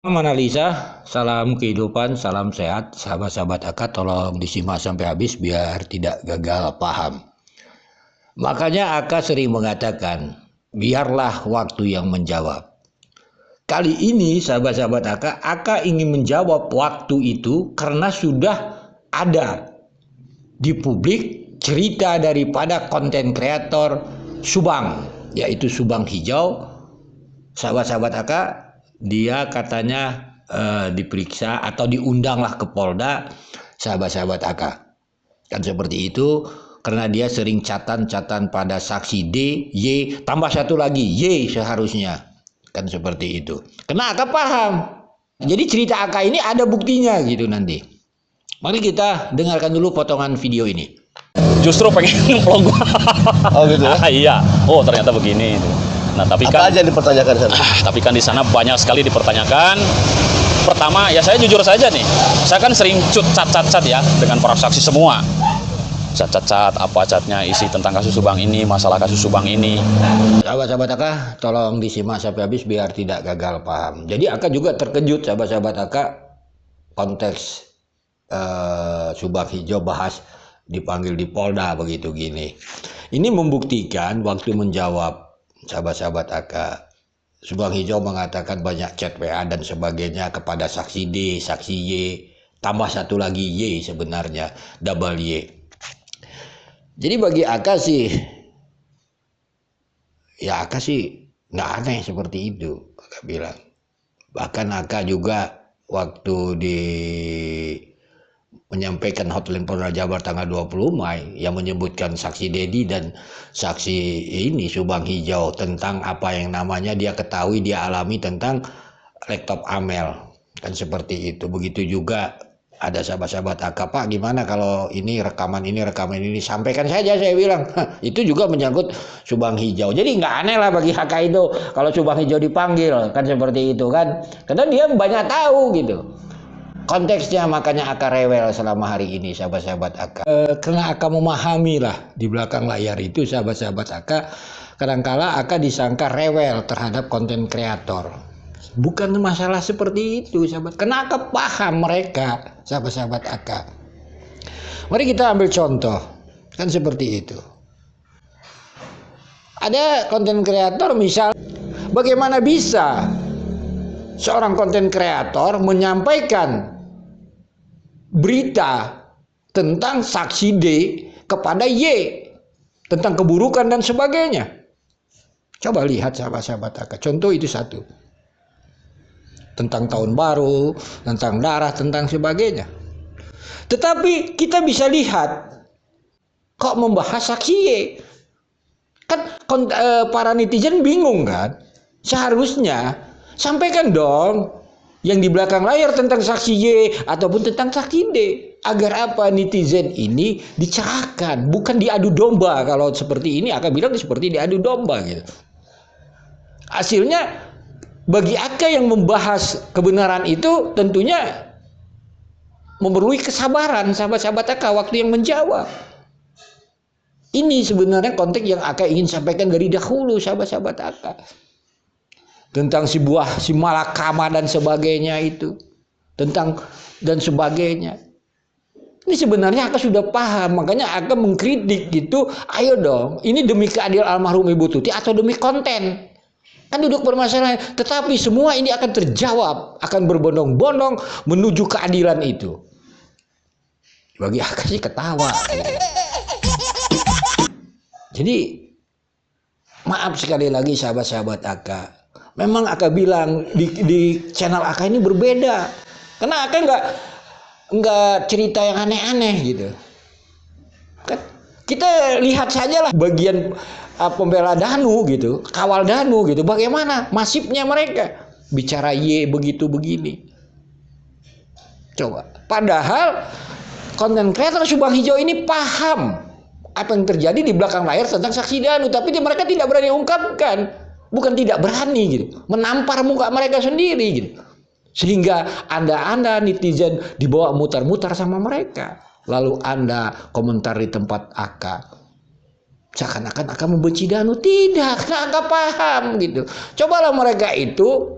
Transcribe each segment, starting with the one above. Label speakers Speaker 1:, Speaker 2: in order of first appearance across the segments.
Speaker 1: Salam analisa, salam kehidupan, salam sehat, sahabat-sahabat akad tolong disimak sampai habis biar tidak gagal paham. Makanya Aka sering mengatakan, biarlah waktu yang menjawab. Kali ini sahabat-sahabat Aka ingin menjawab waktu itu karena sudah ada di publik cerita daripada konten kreator Subang, yaitu Subang Hijau. Sahabat-sahabat Aka, dia katanya diperiksa atau diundanglah ke Polda, sahabat-sahabat Aka. Kan seperti itu, karena dia sering catatan pada saksi D, Y, tambah satu lagi, Y seharusnya. Kan seperti itu. Karena Aka paham. Jadi cerita Aka ini ada buktinya gitu nanti. Mari kita dengarkan dulu potongan video ini.
Speaker 2: Justru pengen vlog.
Speaker 3: Oh gitu ya?
Speaker 2: Iya. Oh ternyata begini. Nah tapi
Speaker 3: Apa
Speaker 2: kan
Speaker 3: aja yang dipertanyakan sana?
Speaker 2: tapi kan di sana banyak sekali dipertanyakan. Pertama ya saya jujur saja nih, saya kan sering cat ya dengan para saksi semua. Cat apa catnya isi tentang kasus Subang ini, masalah kasus Subang ini.
Speaker 1: Sahabat-sahabat Aka, tolong disimak sampai habis biar tidak gagal paham. Jadi Aka juga terkejut sahabat-sahabat Aka konteks Subang Hijau bahas dipanggil di Polda begitu gini. Ini membuktikan waktu menjawab sahabat-sahabat Aka, Subang Hijau mengatakan banyak chat WA dan sebagainya kepada saksi D, saksi Y, tambah satu lagi Y sebenarnya, double Y. Jadi bagi Aka sih, ya Aka sih nggak aneh seperti itu, Aka bilang. Bahkan Aka juga waktu menyampaikan hotline Polda Jabar tanggal 20 Mei yang menyebutkan saksi Dedi dan saksi ini Subang Hijau tentang apa yang namanya dia ketahui, dia alami tentang laptop Amel. Kan seperti itu. Begitu juga ada sahabat-sahabat Aka, Pak gimana kalau ini rekaman ini sampaikan saja, saya bilang. Itu juga menyangkut Subang Hijau. Jadi nggak aneh lah bagi Aka itu kalau Subang Hijau dipanggil, kan seperti itu kan. Karena dia banyak tahu gitu konteksnya, makanya Aka rewel selama hari ini sahabat-sahabat Aka. Karena Aka memahami lah di belakang layar itu sahabat-sahabat Aka, kadangkala Aka disangka rewel terhadap konten kreator. Bukan masalah seperti itu sahabat, karena Aka paham mereka sahabat-sahabat Aka. Mari kita ambil contoh, kan seperti itu. Ada konten kreator misal, bagaimana bisa seorang konten kreator menyampaikan berita tentang saksi D kepada Y tentang keburukan dan sebagainya. Coba lihat sahabat-sahabat Aka. Contoh itu satu. Tentang tahun baru, tentang darah, tentang sebagainya. Tetapi kita bisa lihat kok membahas saksi Y. Kan para netizen bingung kan? Seharusnya sampaikan dong yang di belakang layar tentang saksi Y ataupun tentang saksi D. Agar apa? Netizen ini dicerahkan, bukan diadu domba. Kalau seperti ini Aka bilang seperti diadu domba gitu. Hasilnya bagi Aka yang membahas kebenaran itu tentunya memerlukan kesabaran sahabat-sahabat Aka waktu yang menjawab. Ini sebenarnya konteks yang Aka ingin sampaikan dari dahulu sahabat-sahabat Aka. Tentang si malakama dan sebagainya itu, tentang dan sebagainya. Ini sebenarnya Aka sudah paham, makanya Aka mengkritik gitu. Ayo dong, ini demi keadilan almarhum Ibu Tuti atau demi konten? Kan duduk permasalahan, tetapi semua ini akan terjawab, akan berbondong-bondong menuju keadilan itu. Bagi Aka sih ketawa. Jadi maaf sekali lagi sahabat-sahabat Aka. Memang Aka bilang di channel Aka ini berbeda, karena Aka nggak cerita yang aneh-aneh gitu. Kan kita lihat saja lah bagian pembela Danu gitu, kawal Danu gitu, bagaimana masifnya mereka bicara Y begitu begini. Coba, padahal konten kreator Subang Hijau ini paham apa yang terjadi di belakang layar tentang saksi Danu, tapi mereka tidak berani ungkapkan. Bukan tidak berani gitu, menampar muka mereka sendiri gitu. Sehingga Anda netizen dibawa mutar-mutar sama mereka. Lalu Anda komentar di tempat Aka. Seakan-akan Aka membenci Danu. Tidak, karena Aka paham gitu. Cobalah mereka itu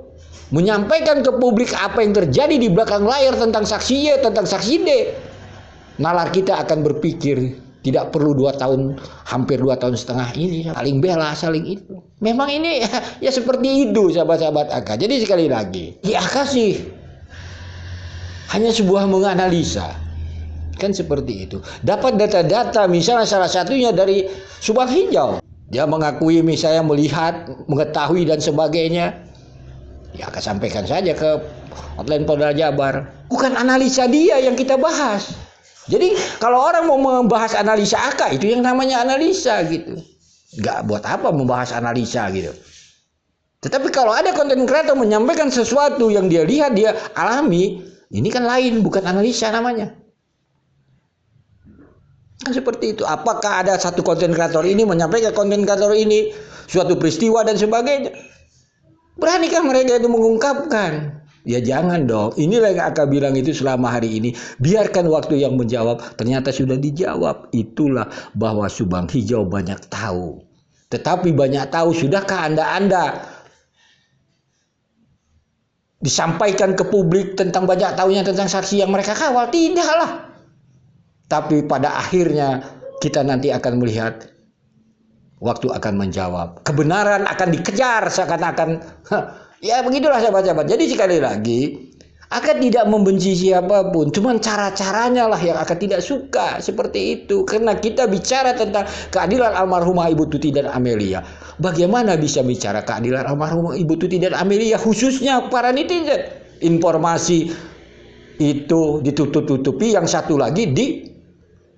Speaker 1: menyampaikan ke publik apa yang terjadi di belakang layar tentang saksi Y, tentang saksi D, nalar kita akan berpikir tidak perlu 2 tahun, hampir 2,5 tahun ini saling bela, saling itu. Memang ini ya seperti itu sahabat-sahabat AK. Jadi sekali lagi, ya AK sih hanya sebuah menganalisa. Kan seperti itu. Dapat data-data misalnya salah satunya dari Subang Hijau. Dia mengakui misalnya melihat, mengetahui dan sebagainya. Ya akan sampaikan saja ke hotline Polda Jabar. Bukan analisa dia yang kita bahas. Jadi kalau orang mau membahas analisa AK, itu yang namanya analisa gitu. Nggak buat apa membahas analisa gitu. Tetapi kalau ada konten kreator menyampaikan sesuatu yang dia lihat, dia alami, ini kan lain, bukan analisa namanya. Kan seperti itu. Apakah ada satu konten kreator ini menyampaikan konten kreator ini suatu peristiwa dan sebagainya? Beranikah mereka itu mengungkapkan? Ya jangan dong. Inilah yang akan bilang itu selama hari ini. Biarkan waktu yang menjawab. Ternyata sudah dijawab. Itulah bahwa Subang Hijau banyak tahu. Tetapi banyak tahu, sudahkah Anda disampaikan ke publik tentang banyak tahunya tentang saksi yang mereka kawal? Tidaklah. Tapi pada akhirnya kita nanti akan melihat waktu akan menjawab. Kebenaran akan dikejar seakan-akan. Ya begitulah sahabat-sahabat. Jadi sekali lagi, akan tidak membenci siapapun. Cuman cara-caranya lah yang akan tidak suka. Seperti itu. Karena kita bicara tentang keadilan almarhumah Ibu Tuti dan Amelia. Bagaimana bisa bicara keadilan almarhumah Ibu Tuti dan Amelia? Khususnya para netizen. Informasi itu ditutup-tutupi. Yang satu lagi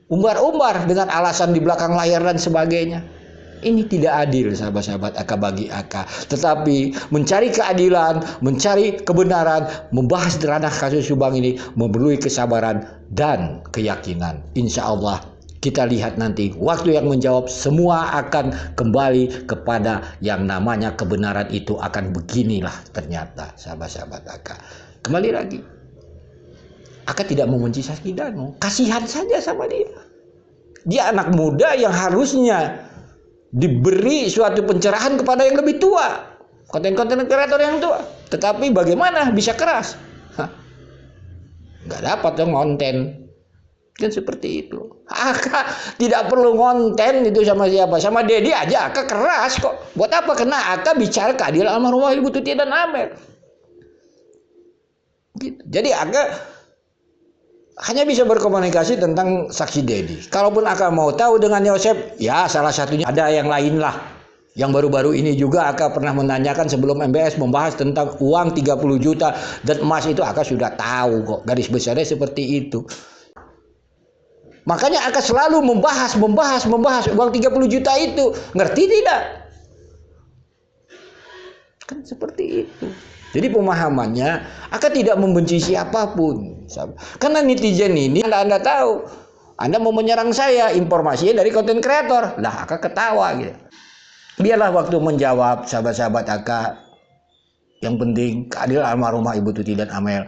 Speaker 1: umbar-umbar dengan alasan di belakang layar dan sebagainya. Ini tidak adil sahabat-sahabat AK bagi AK. Tetapi mencari keadilan, mencari kebenaran, membahas ranah kasus Subang ini memerlukan kesabaran dan keyakinan. Insya Allah kita lihat nanti waktu yang menjawab, semua akan kembali kepada yang namanya kebenaran itu akan beginilah ternyata sahabat-sahabat AK. Kembali lagi. AK tidak membenci Saski Danu. Kasihan saja sama dia. Dia anak muda yang harusnya diberi suatu pencerahan kepada yang lebih tua. Konten-konten kreator yang tua. Tetapi bagaimana bisa keras? Nggak dapat dong konten. Kan seperti itu. AK tidak perlu konten itu sama siapa. Sama Dedi aja AK keras kok. Buat apa? Karena AK bicara keadilan almarhumah Ibu Tuti dan Amel. Gitu. Jadi AK hanya bisa berkomunikasi tentang saksi Dedi. Kalaupun akan mau tahu dengan Yosep, ya salah satunya ada yang lain lah. Yang baru-baru ini juga AK pernah menanyakan sebelum MBS membahas tentang uang 30 juta dan emas itu AK sudah tahu kok. Garis besarnya seperti itu. Makanya AK selalu membahas uang 30 juta itu. Ngerti tidak? Kan seperti itu. Jadi pemahamannya, akan tidak membenci siapapun. Karena netizen ini, Anda tahu, Anda mau menyerang saya, informasinya dari konten kreator. Lah, akan ketawa gitu. Biarlah waktu menjawab sahabat-sahabat AK. Yang penting keadilan almarhumah Ibu Tuti dan Amel.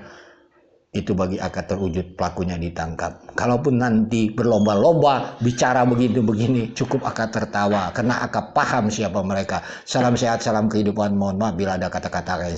Speaker 1: Itu bagi AK terwujud, pelakunya ditangkap. Kalaupun nanti berlomba-lomba bicara begini, cukup AK tertawa. Karena AK paham siapa mereka. Salam sehat, salam kehidupan. Mohon maaf bila ada kata-kata kayak